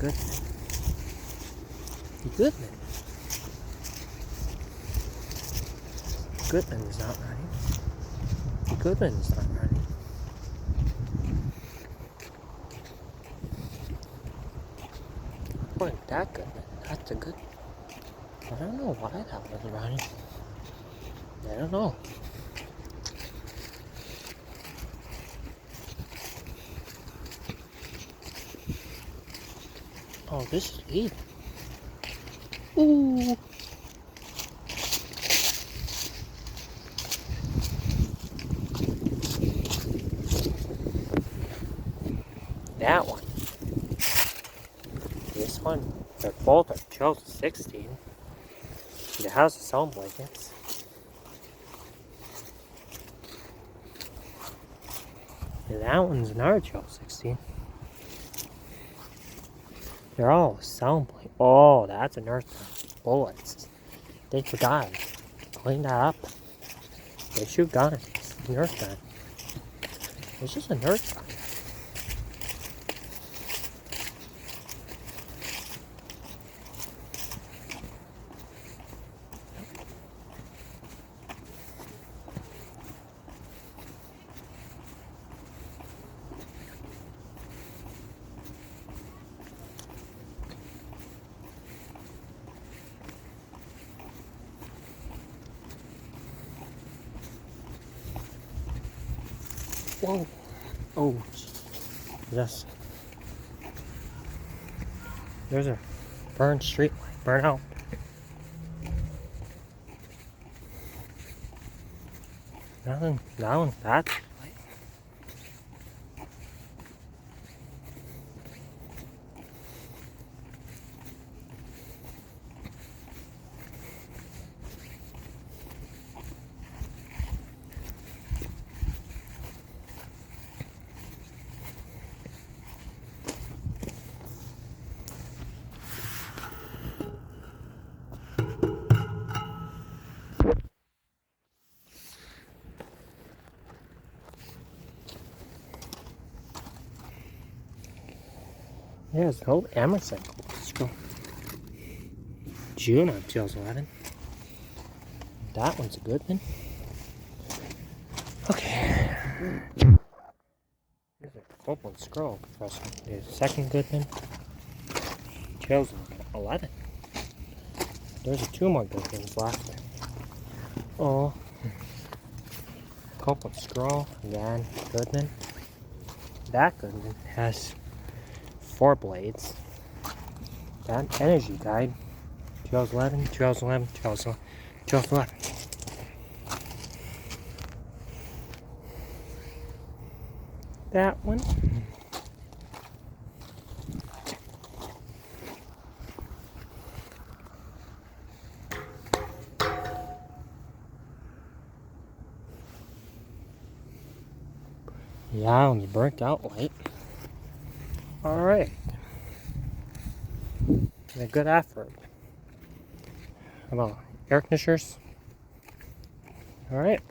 Goodman. Goodman. Goodman is not running. Goodman is not running. Boy, that Goodman. That's a good. I don't know why that was running. I don't know. Oh, this is Eden. Ooh. That one. This one. They're both are Chelsea 16. It has its own blankets. And that one's another Chelsea 16. They're all sound blanket. Oh, that's a Nerf gun. Bullets. They forgot. Clean that up. They shoot guns. Nerf gun. It's just a Nerf gun. Whoa. Oh, yes. There's a burned street light. Burn out. Nothing. That one. That's light. There's an old Emerson. Let's go. June on 2011. That one's a good one. Okay. Here's a Copeland scroll, Professor. There's a second Goodman. 2011. There's two more Goodmans left. Oh. Copeland scroll. Again, Goodman. That Goodman has 4 blades. That energy guide. 2011, 2011, 2011. That one. Yeah, when you burnt out light. Alright. A good effort. How about air conditioners? Alright.